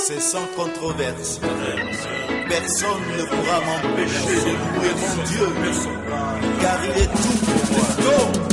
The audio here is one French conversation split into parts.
C'est sans controverse. Personne ne pourra m'empêcher de louer mon Dieu, car il est tout pour moi.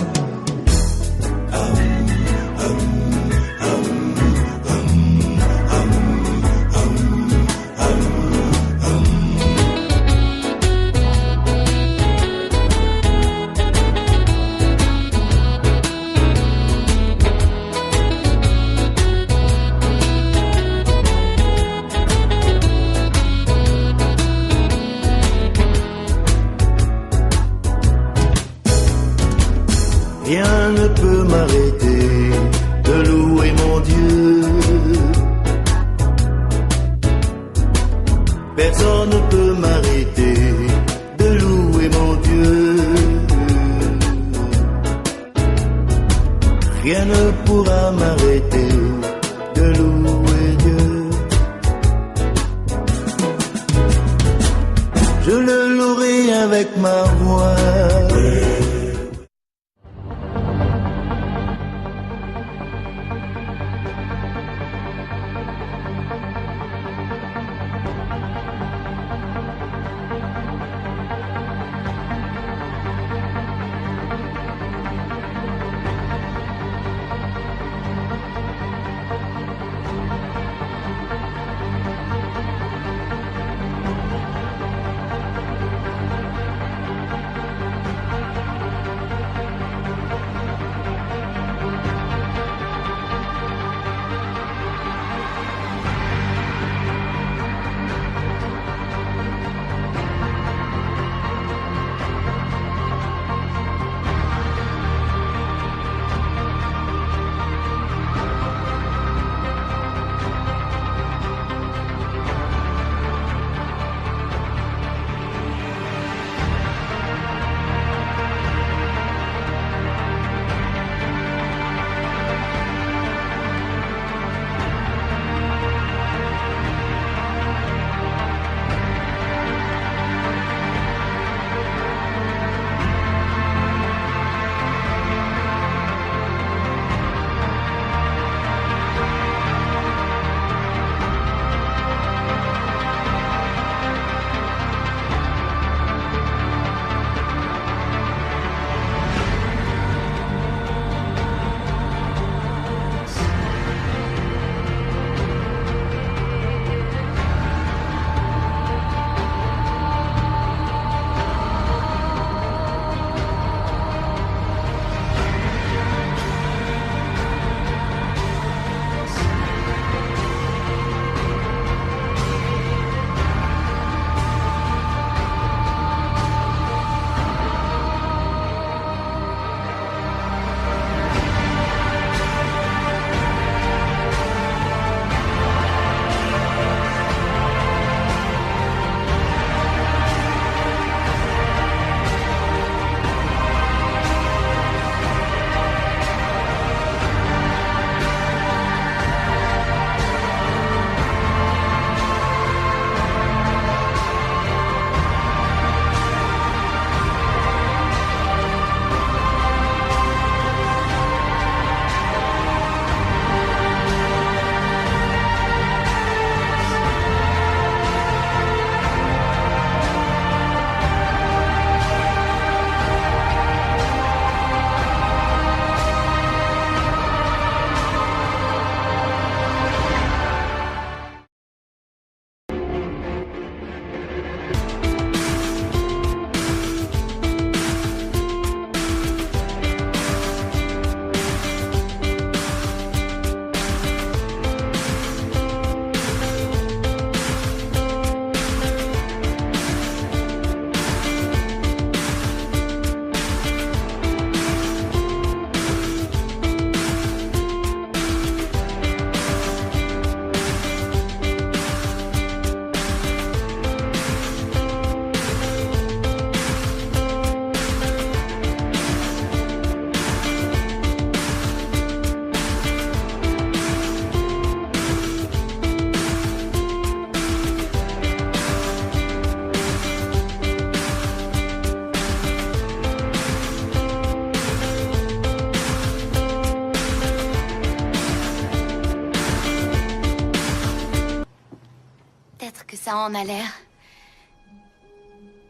Ça en a l'air.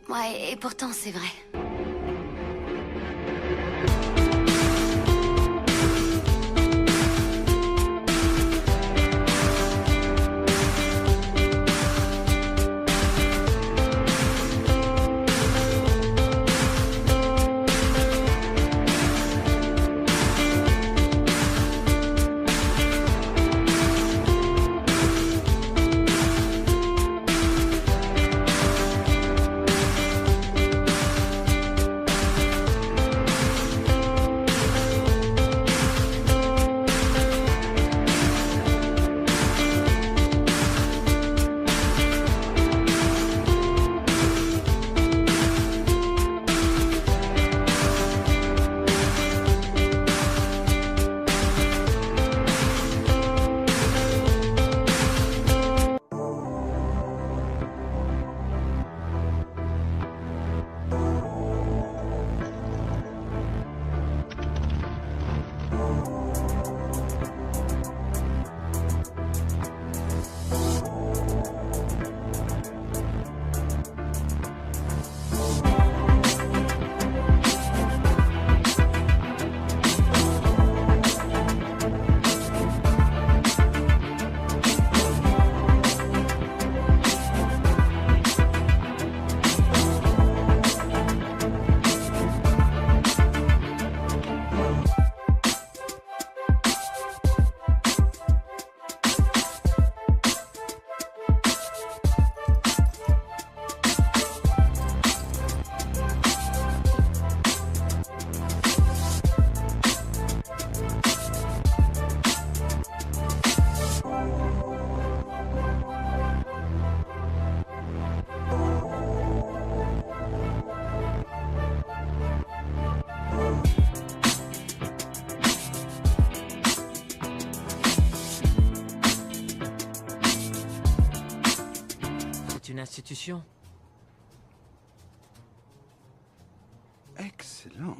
Ouais, et pourtant c'est vrai. Une institution. Excellent.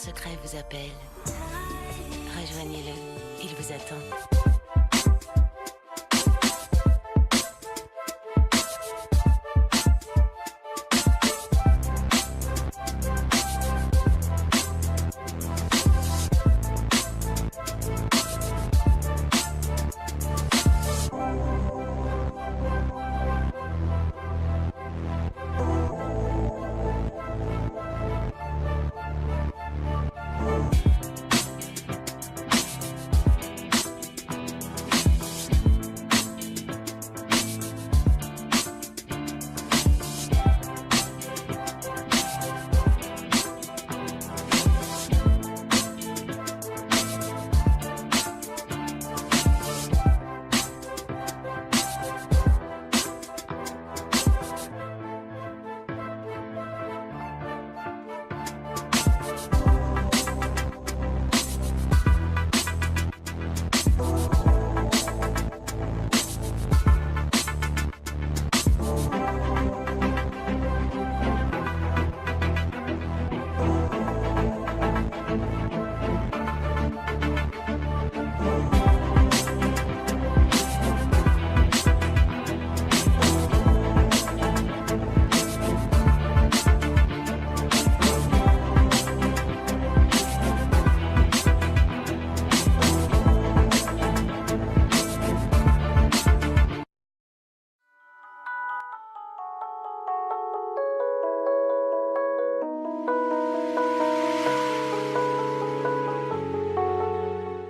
secret vous appelle. Rejoignez-le, il vous attend.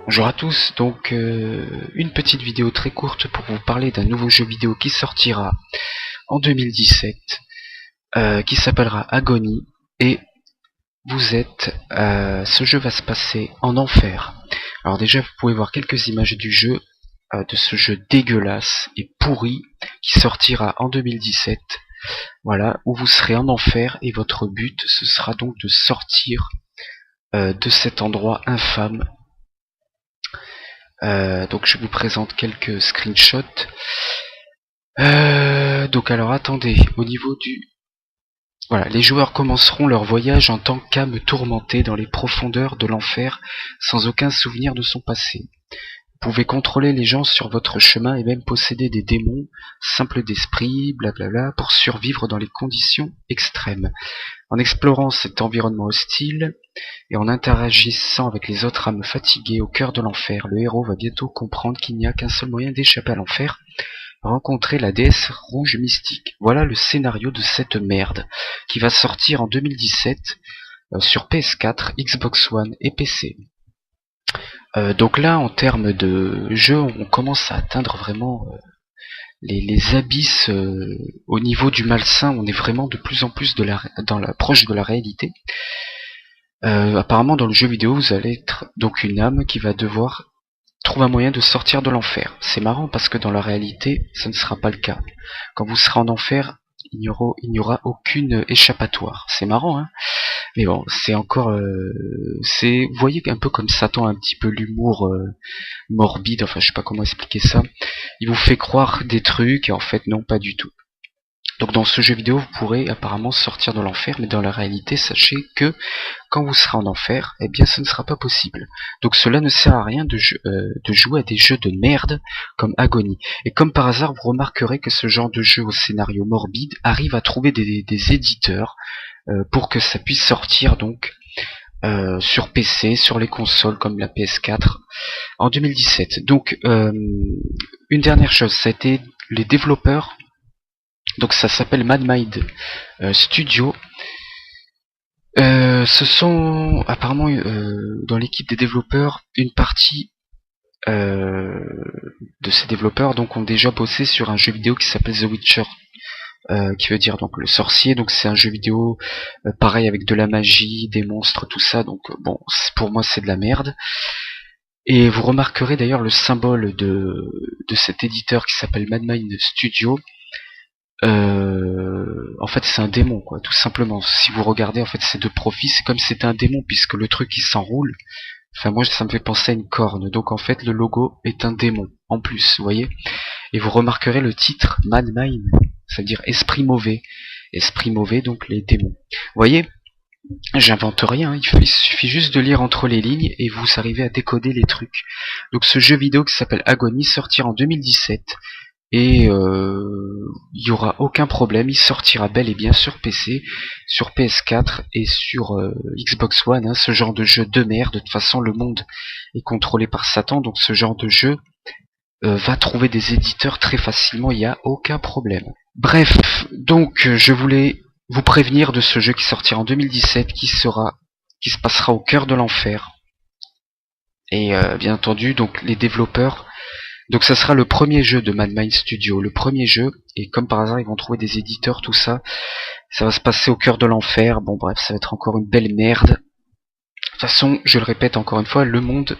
Bonjour à tous, donc une petite vidéo très courte pour vous parler d'un nouveau jeu vidéo qui sortira en 2017, qui s'appellera Agony, et ce jeu va se passer en enfer. Alors déjà vous pouvez voir quelques images du jeu, de ce jeu dégueulasse et pourri, qui sortira en 2017, voilà, où vous serez en enfer et votre but ce sera donc de sortir de cet endroit infâme. Donc je vous présente quelques screenshots. Donc alors attendez, au niveau du... Voilà, les joueurs commenceront leur voyage en tant qu'âme tourmentée dans les profondeurs de l'enfer, sans aucun souvenir de son passé. Vous pouvez contrôler les gens sur votre chemin et même posséder des démons, simples d'esprit, blablabla, pour survivre dans les conditions extrêmes. En explorant cet environnement hostile et en interagissant avec les autres âmes fatiguées au cœur de l'enfer, le héros va bientôt comprendre qu'il n'y a qu'un seul moyen d'échapper à l'enfer: rencontrer la déesse rouge mystique. Voilà le scénario de cette merde, qui va sortir en 2017 sur PS4, Xbox One et PC. Donc là, en termes de jeu, on commence à atteindre vraiment les abysses au niveau du malsain. On est vraiment de plus en plus proche de la réalité. Apparemment, dans le jeu vidéo, vous allez être donc une âme qui va devoir trouver un moyen de sortir de l'enfer. C'est marrant parce que dans la réalité, ça ne sera pas le cas. Quand vous serez en enfer, il n'y aura aucune échappatoire. C'est marrant, hein? Mais bon, c'est encore... vous voyez un peu comme Satan, un petit peu l'humour morbide, enfin je sais pas comment expliquer ça. Il vous fait croire des trucs et en fait non, pas du tout. Donc dans ce jeu vidéo, vous pourrez apparemment sortir de l'enfer, mais dans la réalité, sachez que quand vous serez en enfer, eh bien ce ne sera pas possible. Donc cela ne sert à rien de jouer à des jeux de merde comme Agony. Et comme par hasard, vous remarquerez que ce genre de jeu au scénario morbide arrive à trouver des éditeurs pour que ça puisse sortir donc sur PC, sur les consoles comme la PS4 en 2017. Donc une dernière chose, ça a été les développeurs. Donc ça s'appelle MadMind Studio. Ce sont apparemment dans l'équipe des développeurs, une partie de ces développeurs donc ont déjà bossé sur un jeu vidéo qui s'appelle The Witcher, qui veut dire donc le sorcier. Donc c'est un jeu vidéo pareil avec de la magie, des monstres, tout ça. Donc bon, pour moi c'est de la merde. Et vous remarquerez d'ailleurs le symbole de cet éditeur qui s'appelle MadMind Studio. En fait c'est un démon quoi, tout simplement. Si vous regardez en fait ces deux profils, c'est comme si c'était un démon puisque le truc il s'enroule. Enfin moi ça me fait penser à une corne. Donc en fait le logo est un démon en plus, vous voyez. Et vous remarquerez le titre MadMind, ça veut dire esprit mauvais. Esprit mauvais, donc les démons. Vous voyez, j'invente rien, hein. Il suffit juste de lire entre les lignes et vous arrivez à décoder les trucs. Donc ce jeu vidéo qui s'appelle Agony sortira en 2017. Et il n'y aura aucun problème, il sortira bel et bien sur PC, sur PS4 et sur Xbox One, hein, ce genre de jeu de merde. De toute façon le monde est contrôlé par Satan, donc ce genre de jeu va trouver des éditeurs très facilement, il n'y a aucun problème. Bref, donc je voulais vous prévenir de ce jeu qui sortira en 2017, qui se passera au cœur de l'enfer. Et bien entendu, donc les développeurs... Donc ça sera le premier jeu de MadMind Studio, le premier jeu, et comme par hasard ils vont trouver des éditeurs, tout ça. Ça va se passer au cœur de l'enfer, bon bref, ça va être encore une belle merde. De toute façon, je le répète encore une fois, le monde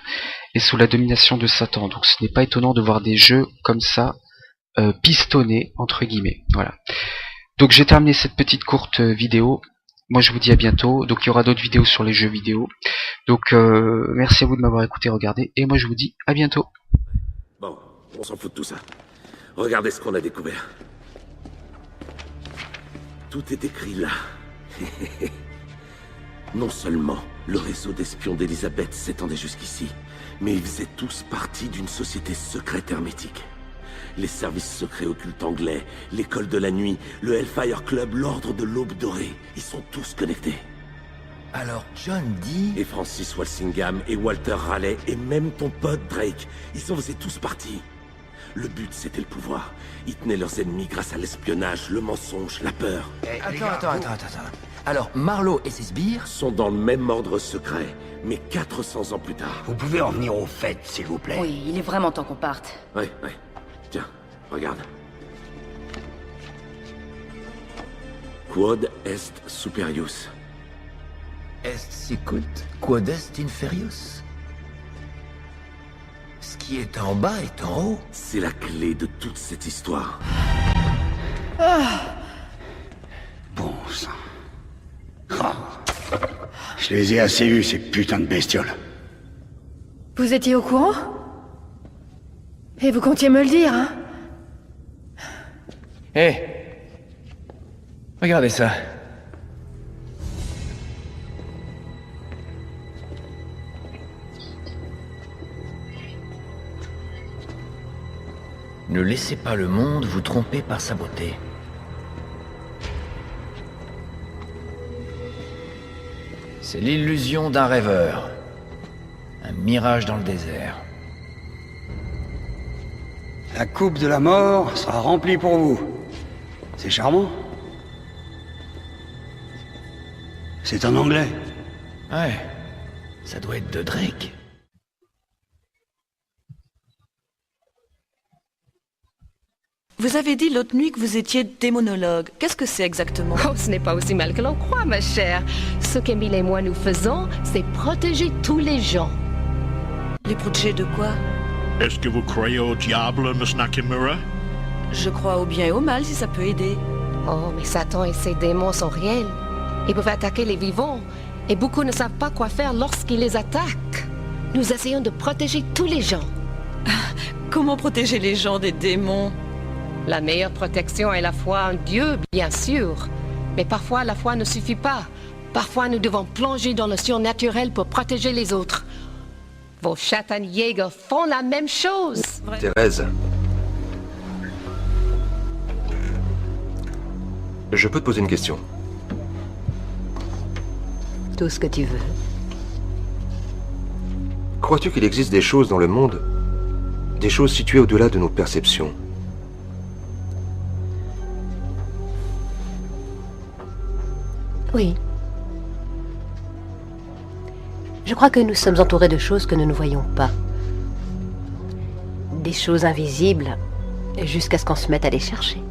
est sous la domination de Satan, donc ce n'est pas étonnant de voir des jeux comme ça, pistonnés, entre guillemets, voilà. Donc j'ai terminé cette petite courte vidéo, moi je vous dis à bientôt, donc il y aura d'autres vidéos sur les jeux vidéo. Donc merci à vous de m'avoir écouté, regardé, et moi je vous dis à bientôt. Bon, on s'en fout de tout ça. Regardez ce qu'on a découvert. Tout est écrit là. Non seulement le réseau d'espions d'Elisabeth s'étendait jusqu'ici, mais ils faisaient tous partie d'une société secrète hermétique. Les services secrets occultes anglais, l'école de la nuit, le Hellfire Club, l'ordre de l'aube dorée, ils sont tous connectés. Alors John dit... Et Francis Walsingham, et Walter Raleigh, et même ton pote Drake, ils en faisaient tous partie. Le but, c'était le pouvoir. Ils tenaient leurs ennemis grâce à l'espionnage, le mensonge, la peur. Attends. Alors, Marlowe et ses sbires... sont dans le même ordre secret, mais 400 ans plus tard. Vous pouvez en venir au fait, s'il vous plaît. Oui, il est vraiment temps qu'on parte. Ouais. Tiens, regarde. Quod est superius. Est sicut, quod est inferius. Ce qui est en bas est en haut. C'est la clé de toute cette histoire. Bon sang. Oh. Je les ai assez eus, ces putains de bestioles. Vous étiez au courant? Et vous comptiez me le dire, hein? Hé! Regardez ça. Ne laissez pas le monde vous tromper par sa beauté. C'est l'illusion d'un rêveur. Un mirage dans le désert. La coupe de la mort sera remplie pour vous. C'est charmant. C'est en anglais. Ouais, ça doit être de Drake. Vous avez dit l'autre nuit que vous étiez démonologue. Qu'est-ce que c'est exactement? Oh, ce n'est pas aussi mal que l'on croit, ma chère. Ce qu'Emile et moi nous faisons, c'est protéger tous les gens. Les protéger de quoi? Est-ce que vous croyez au diable, Miss Nakamura? Je crois au bien et au mal si ça peut aider. Oh, mais Satan et ses démons sont réels. Ils peuvent attaquer les vivants. Et beaucoup ne savent pas quoi faire lorsqu'ils les attaquent. Nous essayons de protéger tous les gens. Comment protéger les gens des démons? La meilleure protection est la foi en Dieu, bien sûr. Mais parfois, la foi ne suffit pas. Parfois, nous devons plonger dans le surnaturel pour protéger les autres. Vos Schattenjäger font la même chose. Thérèse. Je peux te poser une question? Tout ce que tu veux. Crois-tu qu'il existe des choses dans le monde, des choses situées au-delà de nos perceptions? Oui. Je crois que nous sommes entourés de choses que nous ne voyons pas. Des choses invisibles, jusqu'à ce qu'on se mette à les chercher.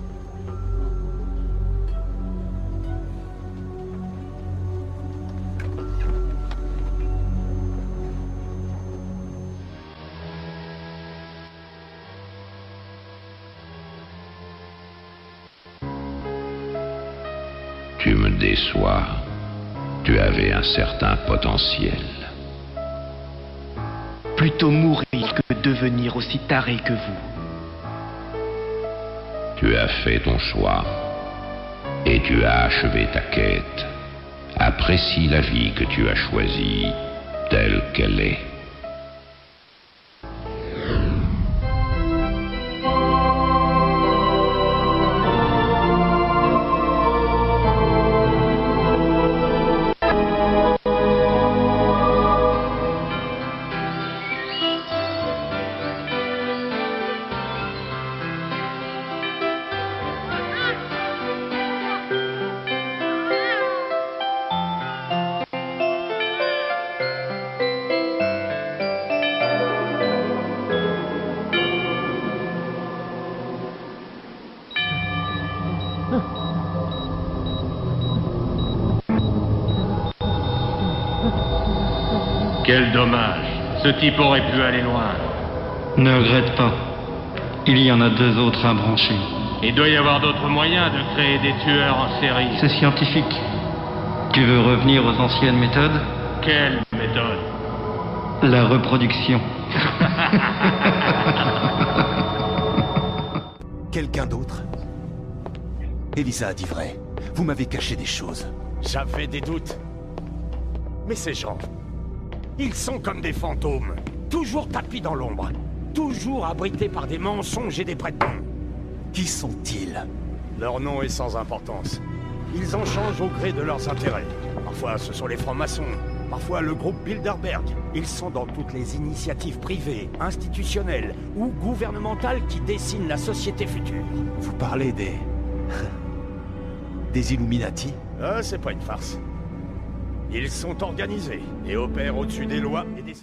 Tu me déçois. Tu avais un certain potentiel. Plutôt mourir que devenir aussi taré que vous. Tu as fait ton choix. Et tu as achevé ta quête. Apprécie la vie que tu as choisie, telle qu'elle est. Quel dommage. Ce type aurait pu aller loin. Ne regrette pas. Il y en a 2 autres à brancher. Il doit y avoir d'autres moyens de créer des tueurs en série. C'est scientifique. Tu veux revenir aux anciennes méthodes? Quelle méthode? La reproduction. Quelqu'un d'autre? Elisa a dit vrai. Vous m'avez caché des choses. J'avais des doutes. Mais ces gens, ils sont comme des fantômes. Toujours tapis dans l'ombre. Toujours abrités par des mensonges et des prétendants. Qui sont-ils? Leur nom est sans importance. Ils en changent au gré de leurs intérêts. Parfois, ce sont les francs-maçons. Parfois, le groupe Bilderberg. Ils sont dans toutes les initiatives privées, institutionnelles ou gouvernementales qui dessinent la société future. Vous parlez des... des Illuminati? Ah, c'est pas une farce. Ils sont organisés et opèrent au-dessus des lois et des...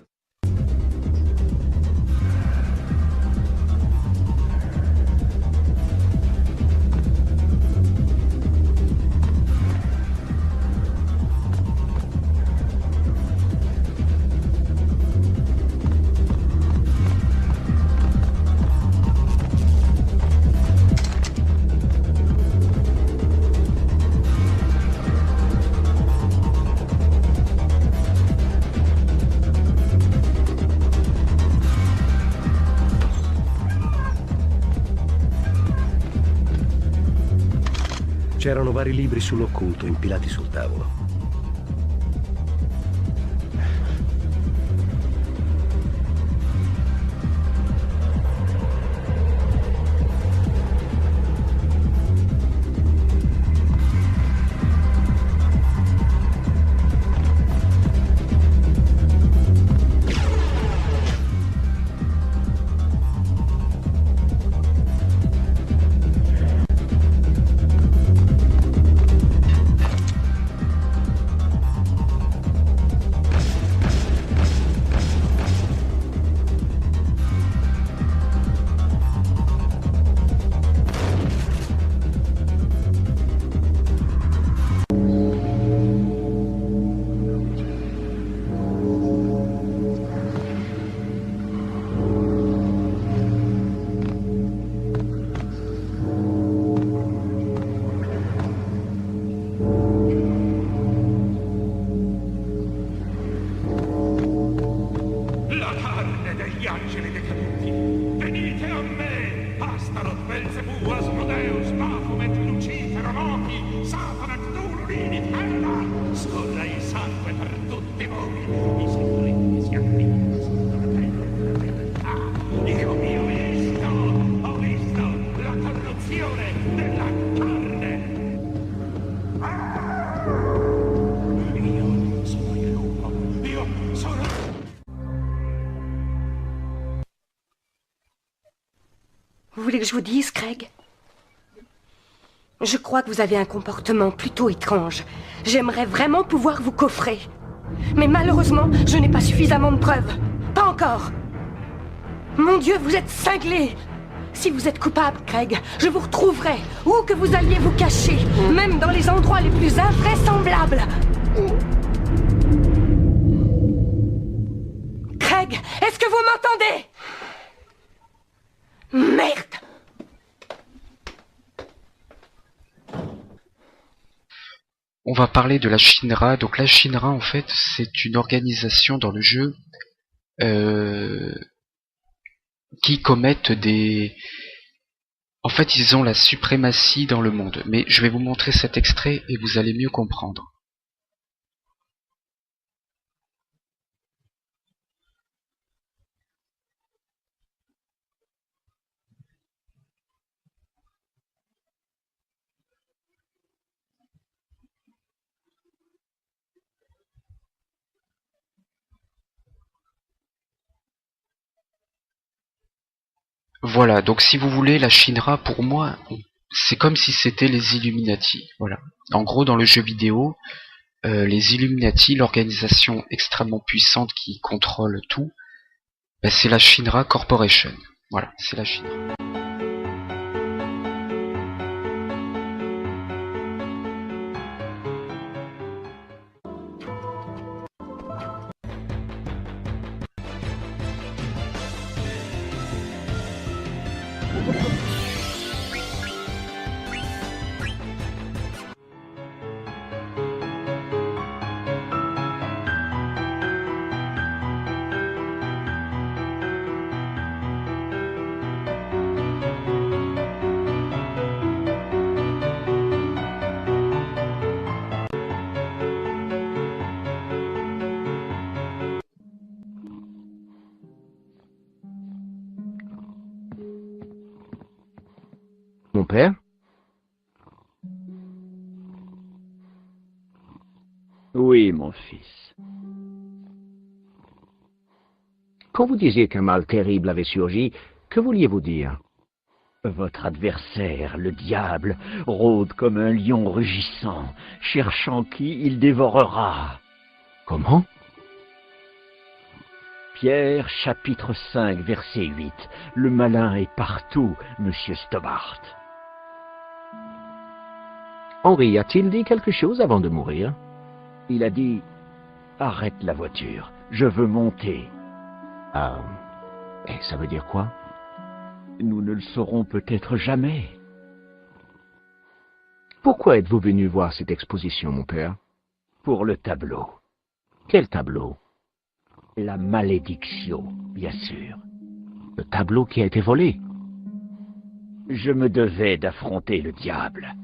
C'erano vari libri sull'occulto impilati sul tavolo. Vous voulez que je vous dise, Craig? Je crois que vous avez un comportement plutôt étrange. J'aimerais vraiment pouvoir vous coffrer. Mais malheureusement, je n'ai pas suffisamment de preuves. Pas encore. Mon Dieu, vous êtes cinglé. Si vous êtes coupable, Craig, je vous retrouverai. Où que vous alliez vous cacher, même dans les endroits les plus invraisemblables. Craig, est-ce que vous m'entendez? Merde! On va parler de la Shinra. Donc la Shinra, en fait, c'est une organisation dans le jeu qui commettent des... En fait, ils ont la suprématie dans le monde. Mais je vais vous montrer cet extrait et vous allez mieux comprendre. Voilà, donc si vous voulez, la Shinra, pour moi, c'est comme si c'était les Illuminati. Voilà. En gros, dans le jeu vidéo, les Illuminati, l'organisation extrêmement puissante qui contrôle tout, ben, c'est la Shinra Corporation. Voilà, c'est la Shinra. Mon père? Oui, mon fils. Quand vous disiez qu'un mal terrible avait surgi, que vouliez-vous dire? Votre adversaire, le diable, rôde comme un lion rugissant, cherchant qui il dévorera. Comment? Pierre, chapitre 5, verset 8. Le malin est partout, monsieur Stobart. Henri a-t-il dit quelque chose avant de mourir? Il a dit « Arrête la voiture, je veux monter. » Ah, et ça veut dire quoi? Nous ne le saurons peut-être jamais. Pourquoi êtes-vous venu voir cette exposition, mon père? Pour le tableau. Quel tableau? La malédiction, bien sûr. Le tableau qui a été volé? Je me devais d'affronter le diable.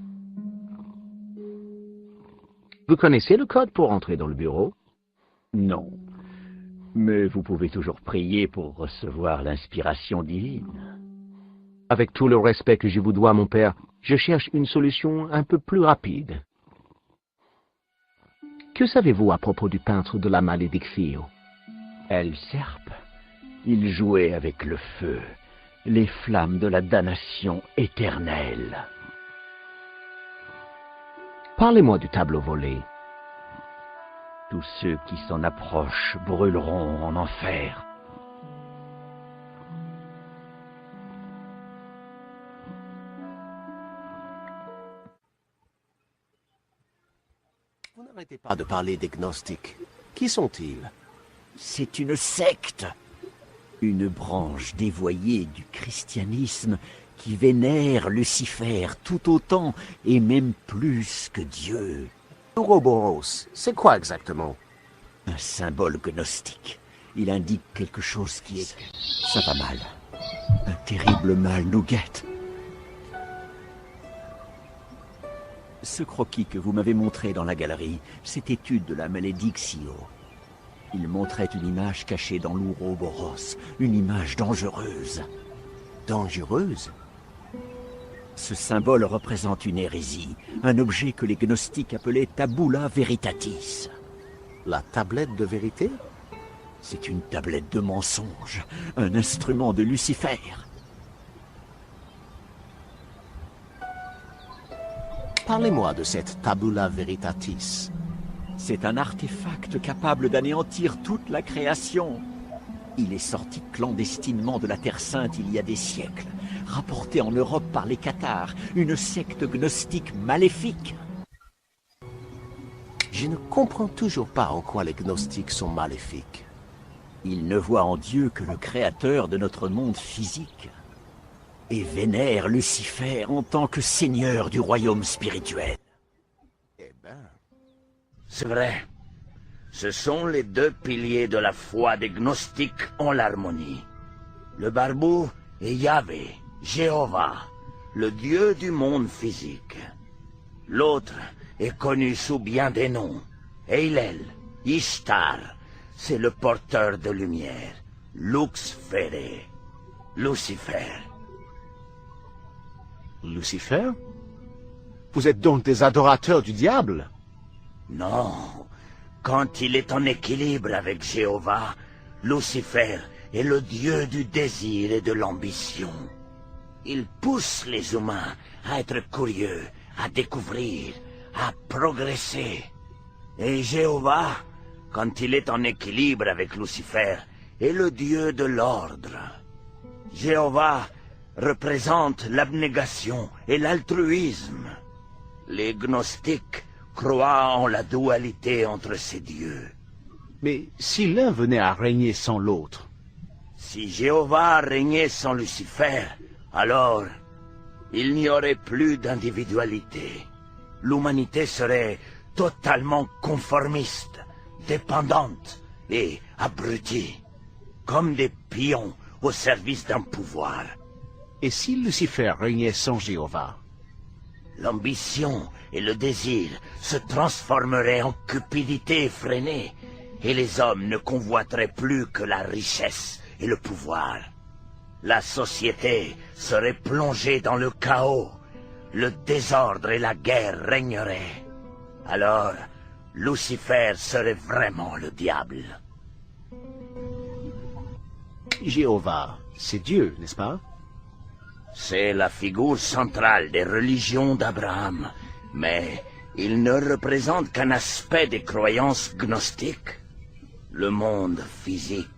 Vous connaissez le code pour entrer dans le bureau? Non. Mais vous pouvez toujours prier pour recevoir l'inspiration divine. Avec tout le respect que je vous dois, mon père, je cherche une solution un peu plus rapide. Que savez-vous à propos du peintre de la Malédiction? El Serpe. Il jouait avec le feu, les flammes de la damnation éternelle. Parlez-moi du tableau volé. Tous ceux qui s'en approchent brûleront en enfer. Vous n'arrêtez pas de parler des gnostiques. Qui sont-ils? C'est une secte. Une branche dévoyée du christianisme qui vénère Lucifer tout autant et même plus que Dieu. Ouroboros, c'est quoi exactement? Un symbole gnostique. Il indique quelque chose qui est... Ça va mal. Un terrible mal nous guette. Ce croquis que vous m'avez montré dans la galerie, c'est étude de la Malédiction. Il montrait une image cachée dans l'Ouroboros, une image dangereuse. Dangereuse? Ce symbole représente une hérésie, un objet que les gnostiques appelaient Tabula Veritatis. La tablette de vérité? C'est une tablette de mensonge, un instrument de Lucifer. Parlez-moi de cette Tabula Veritatis. C'est un artefact capable d'anéantir toute la création. Il est sorti clandestinement de la Terre Sainte il y a des siècles, rapporté en Europe par les Cathares, une secte gnostique maléfique. Je ne comprends toujours pas en quoi les gnostiques sont maléfiques. Ils ne voient en Dieu que le créateur de notre monde physique et vénèrent Lucifer en tant que seigneur du royaume spirituel. Eh ben... C'est vrai. Ce sont les deux piliers de la foi des gnostiques en l'harmonie. Le barbou est Yahvé, Jéhovah, le dieu du monde physique. L'autre est connu sous bien des noms. Eilel, Ishtar, c'est le porteur de lumière. Lux Fere, Lucifer. Lucifer? Vous êtes donc des adorateurs du diable? Non. Quand il est en équilibre avec Jéhovah, Lucifer est le dieu du désir et de l'ambition. Il pousse les humains à être curieux, à découvrir, à progresser. Et Jéhovah, quand il est en équilibre avec Lucifer, est le dieu de l'ordre. Jéhovah représente l'abnégation et l'altruisme. Les gnostiques croient en la dualité entre ces dieux. Mais si l'un venait à régner sans l'autre? Si Jéhovah régnait sans Lucifer, alors il n'y aurait plus d'individualité. L'humanité serait totalement conformiste, dépendante et abrutie, comme des pions au service d'un pouvoir. Et si Lucifer régnait sans Jéhovah? L'ambition et le désir se transformeraient en cupidité effrénée, et les hommes ne convoiteraient plus que la richesse et le pouvoir. La société serait plongée dans le chaos, le désordre et la guerre régneraient. Alors, Lucifer serait vraiment le diable. Jéhovah, c'est Dieu, n'est-ce pas? C'est la figure centrale des religions d'Abraham, mais il ne représente qu'un aspect des croyances gnostiques, le monde physique.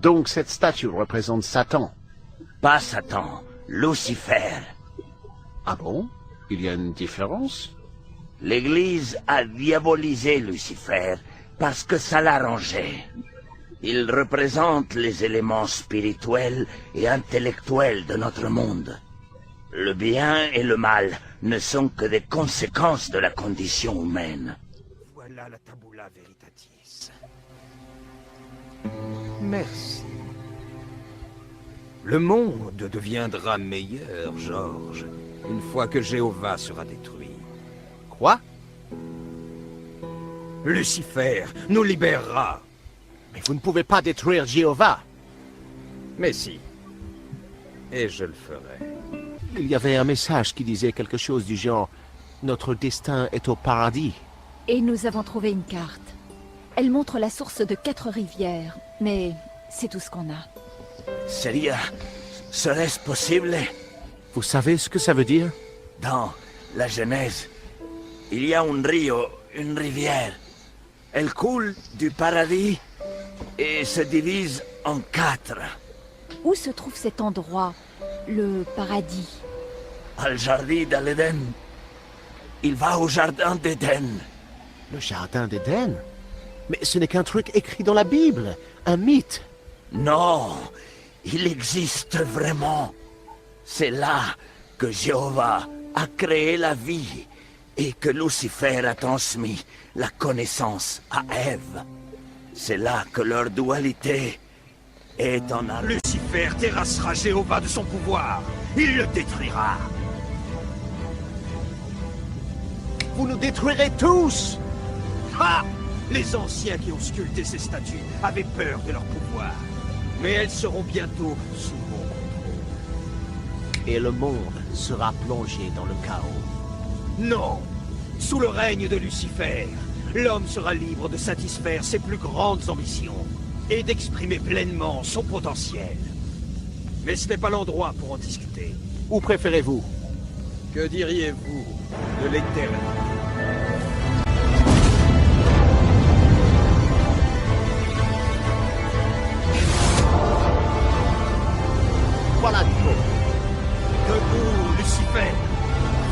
Donc cette statue représente Satan? Pas Satan, Lucifer. Ah bon? Il y a une différence? L'Église a diabolisé Lucifer parce que ça l'arrangeait. Il représente les éléments spirituels et intellectuels de notre monde. Le bien et le mal ne sont que des conséquences de la condition humaine. Voilà la tabula veritatis. Merci. Le monde deviendra meilleur, George, une fois que Jéhovah sera détruit. Quoi? Lucifer nous libérera. Mais vous ne pouvez pas détruire Jéhovah. Mais si. Et je le ferai. Il y avait un message qui disait quelque chose du genre « Notre destin est au paradis ». Et nous avons trouvé une carte. Elle montre la source de 4 rivières, mais c'est tout ce qu'on a. Serait-ce possible? Vous savez ce que ça veut dire? Dans la Genèse, il y a un rio, une rivière. Elle coule du paradis et se divise en 4. Où se trouve cet endroit, le paradis? Al jardin d'Éden. Il va au jardin d'Éden. Le jardin d'Éden? Mais ce n'est qu'un truc écrit dans la Bible, un mythe. Non, il existe vraiment. C'est là que Jéhovah a créé la vie et que Lucifer a transmis la connaissance à Ève. C'est là que leur dualité est en arrêt. Lucifer terrassera Jéhovah de son pouvoir. Il le détruira. Vous nous détruirez tous! Ha! Les anciens qui ont sculpté ces statues avaient peur de leur pouvoir. Mais elles seront bientôt sous mon contrôle. Et le monde sera plongé dans le chaos. Non! Sous le règne de Lucifer, l'homme sera libre de satisfaire ses plus grandes ambitions et d'exprimer pleinement son potentiel. Mais ce n'est pas l'endroit pour en discuter. Où préférez-vous? Que diriez-vous de l'éternel? Voilà Nico. Debout, Lucifer!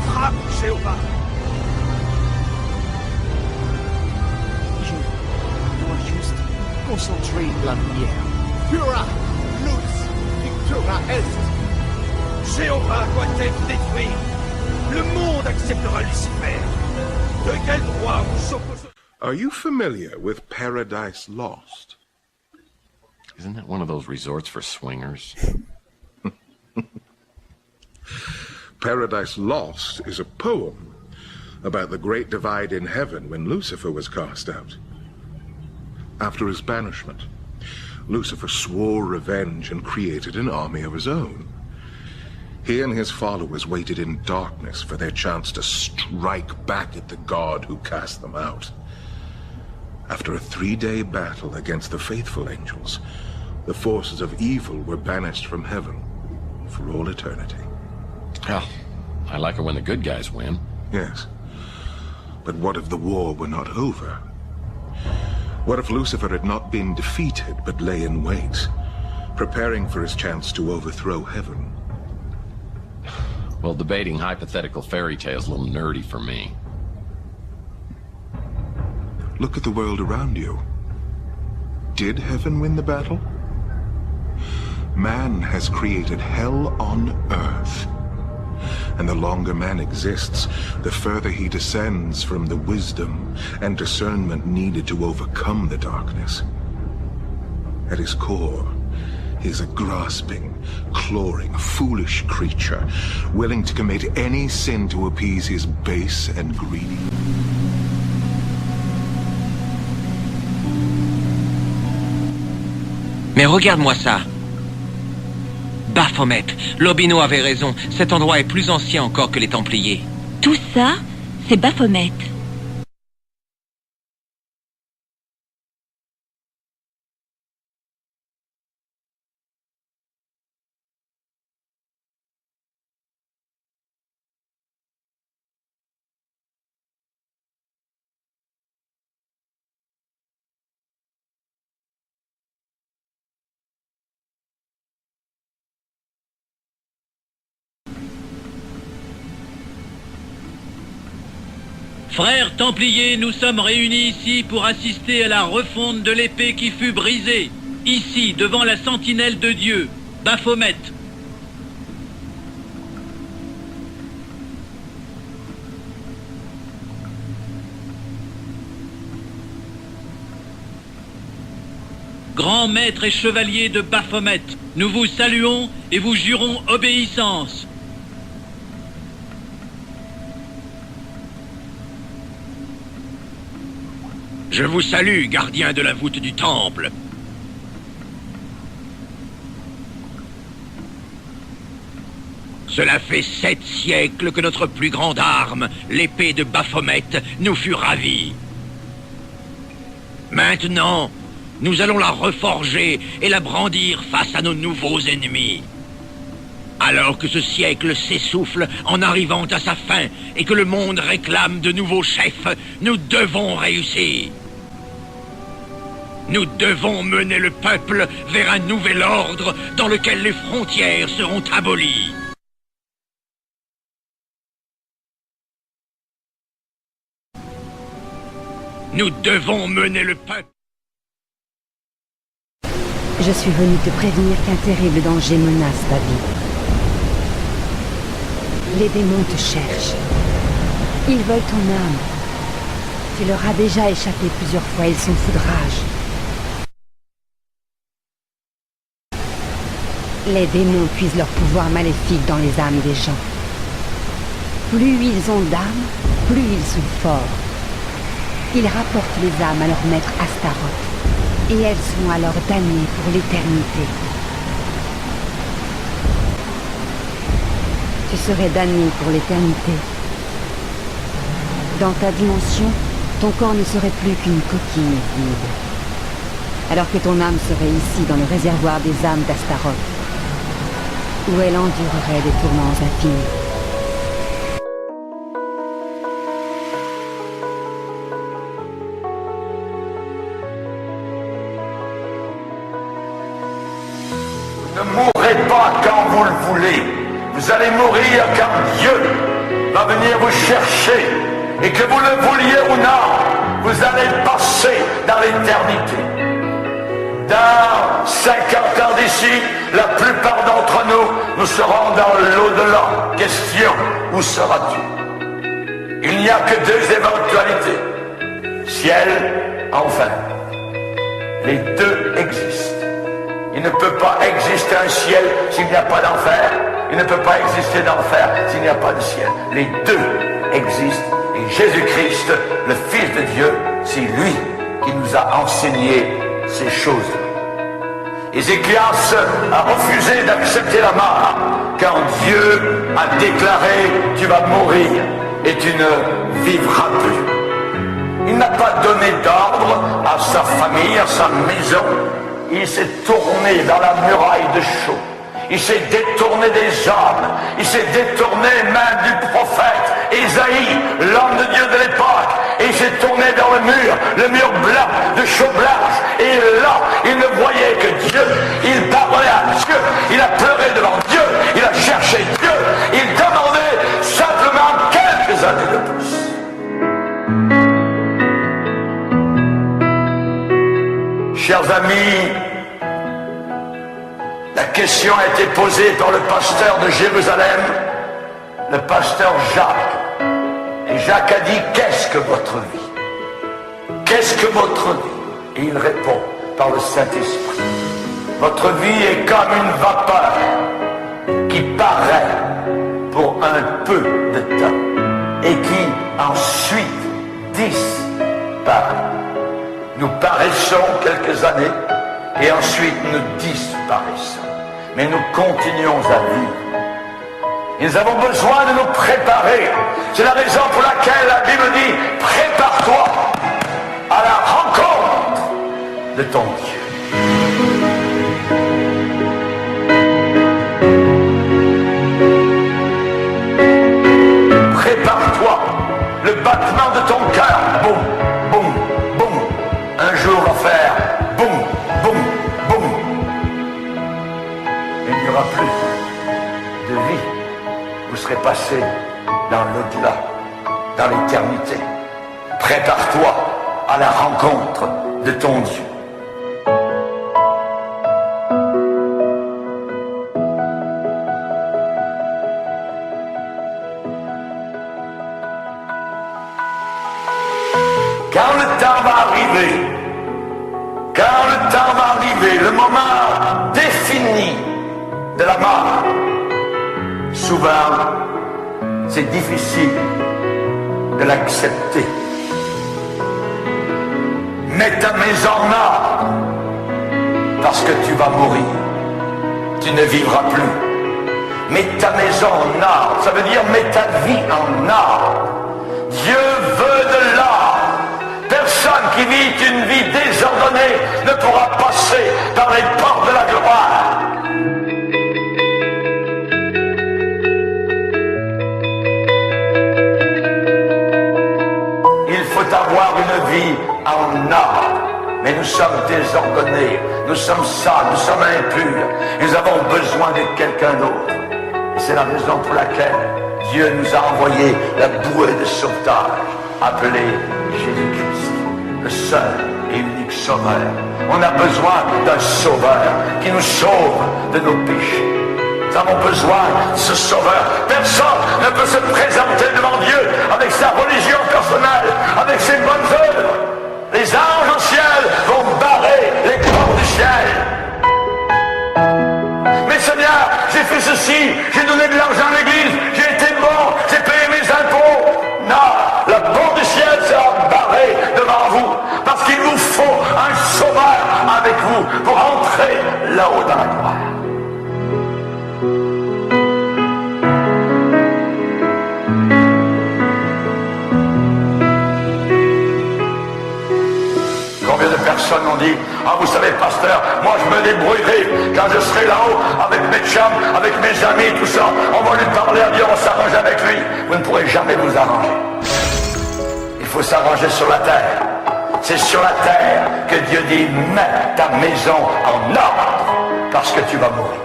Frappe, Jéhovah! Je dois juste concentrer la lumière. Pura, luz, victura est. Jéhovah doit être détruit! Le monde acceptera Lucifer! De quel droit vous s'opposez? Are you familiar with Paradise Lost? Isn't that one of those resorts for swingers? Paradise Lost is a poem about the great divide in heaven when Lucifer was cast out. After his banishment, Lucifer swore revenge and created an army of his own. He and his followers waited in darkness for their chance to strike back at the god who cast them out. After a 3-day battle against the faithful angels, the forces of evil were banished from heaven for all eternity. Well, I like it when the good guys win. Yes. But what if the war were not over? What if Lucifer had not been defeated, but lay in wait, preparing for his chance to overthrow heaven? Well, debating hypothetical fairy tales is a little nerdy for me. Look at the world around you. Did heaven win the battle? Man has created hell on earth. And the longer man exists, the further he descends from the wisdom and discernment needed to overcome the darkness. At his core, he is a grasping, clawing, foolish creature, willing to commit any sin to appease his base and greedy. Mais regarde-moi ça. Baphomet, Lobino avait raison, cet endroit est plus ancien encore que les Templiers. Tout ça, c'est Baphomet. Frères Templiers, nous sommes réunis ici pour assister à la refonte de l'épée qui fut brisée, ici, devant la sentinelle de Dieu, Baphomet. Grand maître et chevalier de Baphomet, nous vous saluons et vous jurons obéissance. Je vous salue, gardien de la voûte du temple. Cela fait 7 siècles que notre plus grande arme, l'épée de Baphomet, nous fut ravie. Maintenant, nous allons la reforger et la brandir face à nos nouveaux ennemis. Alors que ce siècle s'essouffle en arrivant à sa fin et que le monde réclame de nouveaux chefs, nous devons réussir. Nous devons mener le peuple vers un nouvel ordre dans lequel les frontières seront abolies. Nous devons mener le peuple. Je suis venu te prévenir qu'un terrible danger menace ta vie. Les démons te cherchent. Ils veulent ton âme. Tu leur as déjà échappé plusieurs fois, ils sont fous de rage. Les démons puisent leur pouvoir maléfique dans les âmes des gens. Plus ils ont d'âmes, plus ils sont forts. Ils rapportent les âmes à leur maître Astaroth, et elles sont alors damnées pour l'éternité. Tu serais damné pour l'éternité. Dans ta dimension, ton corps ne serait plus qu'une coquille vide, alors que ton âme serait ici dans le réservoir des âmes d'Astaroth, où elle endurerait des tourments infinis. Ne mourrez pas quand vous le voulez. Vous allez mourir quand Dieu va venir vous chercher. Et que vous le vouliez ou non, vous allez passer dans l'éternité. Dans 50 ans d'ici, la plupart d'entre nous, nous serons dans l'au-delà. Question, où seras-tu? Il n'y a que 2 éventualités. Ciel, enfer. Les 2 existent. Il ne peut pas exister un ciel s'il n'y a pas d'enfer. Il ne peut pas exister d'enfer s'il n'y a pas de ciel. Les 2 existent. Et Jésus-Christ, le Fils de Dieu, c'est lui qui nous a enseigné ces choses. Ézéchias a refusé d'accepter la mort quand Dieu a déclaré « Tu vas mourir et tu ne vivras plus ». Il n'a pas donné d'ordre à sa famille, à sa maison. Il s'est tourné dans la muraille de chaux. Il s'est détourné des hommes. Il s'est détourné même du prophète Ésaïe, l'homme de Dieu de l'époque. Et il s'est tourné dans le mur blanc de chaux blanche. Et là, il ne voyait que Dieu. Il parlait à Dieu. Il a pleuré devant Dieu. Il a cherché Dieu. Il demandait simplement quelques années de plus. Chers amis, la question a été posée par le pasteur de Jérusalem, le pasteur Jacques. Et Jacques a dit, qu'est-ce que votre vie? Qu'est-ce que votre vie? Et il répond par le Saint-Esprit. Votre vie est comme une vapeur qui paraît pour un peu de temps et qui ensuite disparaît. Nous paraissons quelques années et ensuite nous disparaissons. Mais nous continuons à vivre. Et nous avons besoin de nous préparer. C'est la raison pour laquelle la Bible dit « Prépare-toi à la rencontre de ton Dieu ». Prépare-toi, le battement de ton cœur, boum, boum, boum, un jour va faire boum, boum, boum. Il n'y aura plus de vie. Vous serez passé dans l'au-delà, dans l'éternité. Prépare-toi à la rencontre de ton Dieu. Quand le temps va arriver, le moment défini de la mort, souvent c'est difficile de l'accepter. Mets ta maison en ordre, parce que tu vas mourir, tu ne vivras plus. Mets ta maison en ordre, ça veut dire mets ta vie en ordre. Dieu veut de l'ordre. Personne qui vit une vie désordonnée ne pourra passer dans les portes de la gloire. Il faut avoir une vie en ordre. Mais nous sommes désordonnés, nous sommes sales, nous sommes impurs. Nous avons besoin de quelqu'un d'autre. Et c'est la raison pour laquelle Dieu nous a envoyé la bouée de sauvetage, appelée Jésus-Christ, le seul et unique sauveur. On a besoin d'un sauveur qui nous sauve de nos péchés. Nous avons besoin de ce sauveur. Personne ne peut se présenter devant Dieu avec sa religion personnelle, avec ses bonnes œuvres. Les anges au ciel vont barrer les portes du ciel. Mais Seigneur, j'ai fait ceci, j'ai donné de l'argent à l'église, j'ai été bon, j'ai payé mes impôts. Non, la porte du ciel sera barrée devant vous, parce qu'il vous faut un sauveur avec vous pour entrer là-haut dans la gloire. Combien de personnes ont dit, ah vous savez pasteur, moi je me débrouillerai quand je serai là-haut avec mes chums, avec mes amis, tout ça, on va lui parler à Dieu, on s'arrange avec lui. Vous ne pourrez jamais vous arranger. Il faut s'arranger sur la terre. C'est sur la terre que Dieu dit, mets ta maison en ordre, parce que tu vas mourir.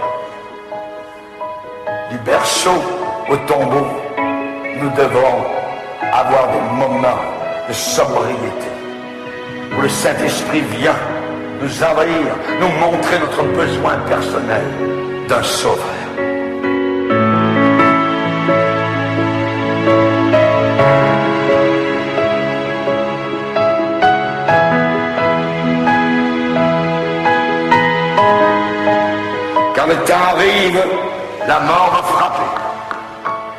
Du berceau au tombeau, nous devons avoir des moments de sobriété, où le Saint-Esprit vient nous envahir, nous montrer notre besoin personnel d'un sauveur. Quand le temps arrive, la mort va frapper.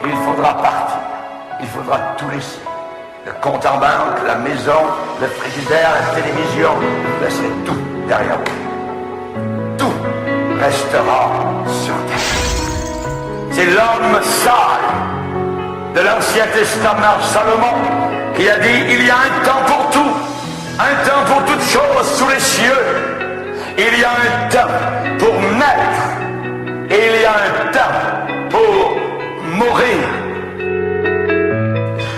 Et il faudra partir. Il faudra tout laisser. Le compte en banque, la maison, le frigidaire, la télévision, vous laisserez tout derrière vous. Tout restera sur terre. C'est l'homme sage de l'Ancien Testament, Salomon, qui a dit, il y a un temps pour tout, un temps pour toutes choses sous les cieux. Il y a un temps pour naître, et il y a un temps pour mourir.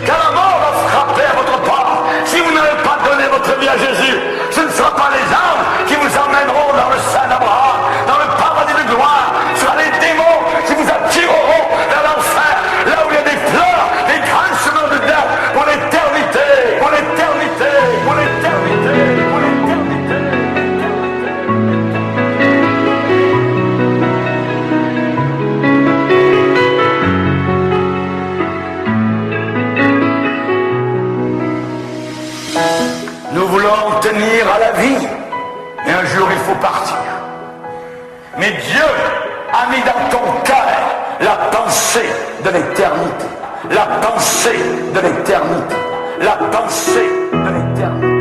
Quand la mort va frapper à votre porte, si vous n'avez pas donné votre vie à Jésus, ce ne sera pas les anges qui vous emmèneront dans le sein d'Abraham, dans le paradis de gloire. Ce sera les démons qui vous attireront vers l'enfer, là où il y a des pleurs, des grands chemins de deuil, pour l'éternité, pour l'éternité, pour l'éternité, pour l'éternité. Nous voulons tenir à la vie, mais un jour il faut partir. Mais Dieu a mis dans ton cœur la pensée de l'éternité. La pensée de l'éternité. La pensée de l'éternité.